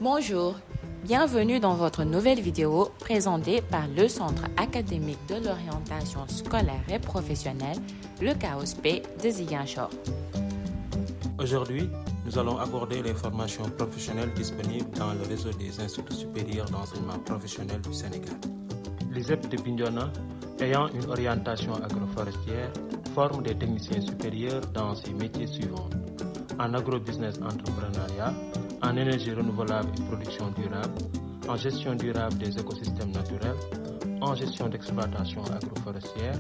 Bonjour, bienvenue dans votre nouvelle vidéo présentée par le Centre académique de l'orientation scolaire et professionnelle, le CAOSP de Ziguinchor. Aujourd'hui, nous allons aborder les formations professionnelles disponibles dans le réseau des instituts supérieurs d'enseignement professionnel du Sénégal. L'ISEP de Bignona, ayant une orientation agroforestière, forme des techniciens supérieurs dans ces métiers suivants: en agrobusiness entrepreneuriat, en énergie renouvelable et production durable, en gestion durable des écosystèmes naturels, en gestion d'exploitation agroforestière,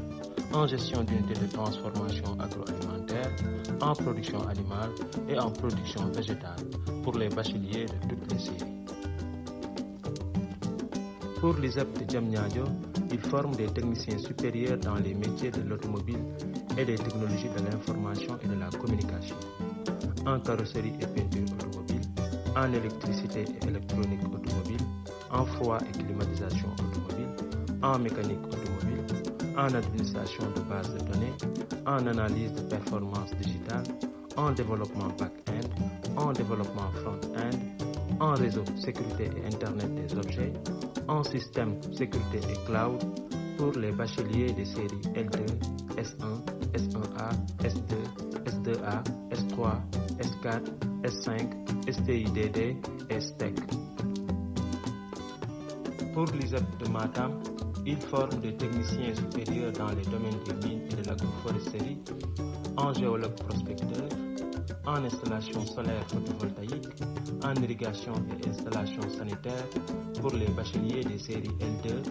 en gestion d'unités de transformation agroalimentaire, en production animale et en production végétale pour les bacheliers de toutes les séries. Pour l'ISEP de Diamniadio, il forme des techniciens supérieurs dans les métiers de l'automobile et des technologies de l'information et de la communication, en carrosserie et peinture automobile, en électricité et électronique automobile, en froid et climatisation automobile, en mécanique automobile, en administration de bases de données, en analyse de performance digitale, en développement back-end, en développement front-end, en réseau sécurité et Internet des objets, en système sécurité et cloud pour les bacheliers des séries L2, S1, S1A, S2, S2A, S3, S4, S5, STIDD et STEC. Pour l'ISEP de Matam, il forme des techniciens supérieurs dans les domaines des mines et de l'agroforesterie, en géologue prospecteur, en installation solaire photovoltaïque, en irrigation et installation sanitaire pour les bacheliers des séries L2,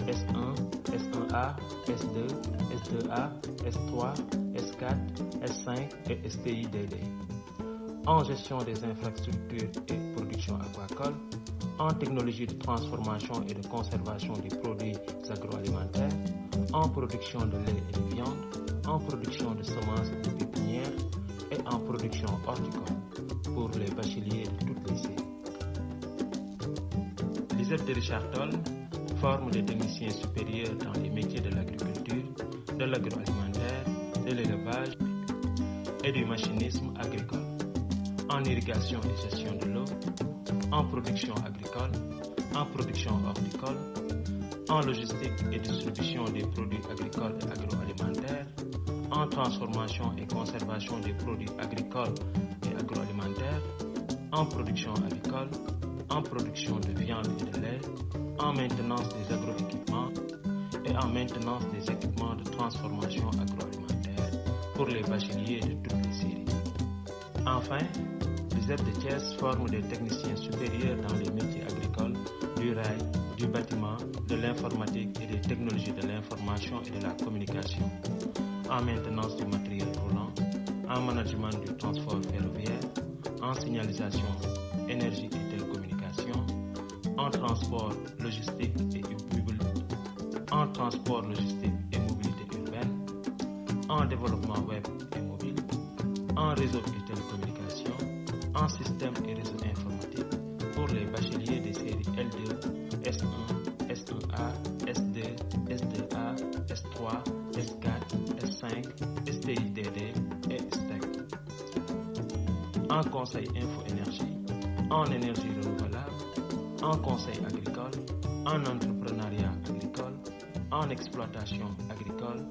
S1, S1A, S2, S2A, S3, S4, S5 et STIDD. En gestion des infrastructures et production aquacole, en technologie de transformation et de conservation des produits agroalimentaires, en production de lait et de viande, en production de semences et de pépinières et en production horticole pour les bacheliers de toutes les séries. L'ISEP de Richard Toll forme des techniciens supérieurs dans les métiers de l'agriculture, de l'agroalimentaire, de l'élevage et du machinisme agricole, en irrigation et gestion de l'eau, en production agricole, en production horticole, en logistique et distribution des produits agricoles et agroalimentaires, en transformation et conservation des produits agricoles et agroalimentaires, en production avicole, en production de viande et de lait, en maintenance des agroéquipements et en maintenance des équipements de transformation agroalimentaire pour les bacheliers de toutes les séries. Enfin, l'ISEP de Thiès forme des techniciens supérieurs dans les métiers agricoles, du rail, du bâtiment, de l'informatique et des technologies de l'information et de la communication, en maintenance du matériel roulant, en management du transport ferroviaire, en signalisation, énergie et télécommunications, en transport logistique et mobilité urbaine, en développement web et mobile, en réseau et télécommunications, en système et réseau informatique pour les bacheliers des séries L2, S1, S1A, S2, S2A, S3, S4, S5, STIDD et STEC. En conseil info-énergie, en énergie renouvelable, en conseil agricole, en entrepreneuriat agricole, en exploitation agricole,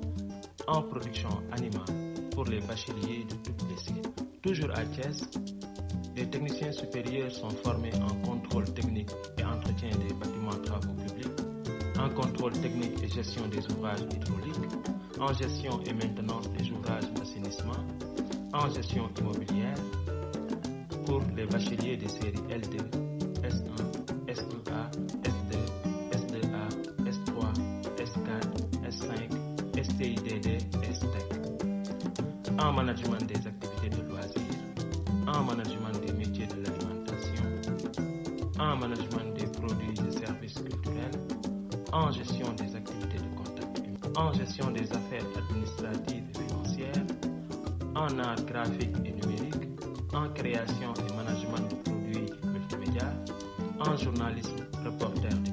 en production animale pour les bacheliers de toutes les séries. Toujours à Thiès, les techniciens supérieurs sont formés en contrôle technique et entretien des bâtiments travaux publics, en contrôle technique et gestion des ouvrages hydrauliques, en gestion et maintenance des ouvrages d'assainissement, en gestion immobilière pour les bacheliers des séries L2, S1, S1A, S2, S2A, S3, S4, S5, STIDD et STEC. En management des activités de loisirs, en management des métiers de l'alimentation, en management des produits et services culturels, en gestion des activités de contact humain, en gestion des affaires administratives et financières, en art graphique et numérique, en création et management de produits multimédia, en journalisme, reporter de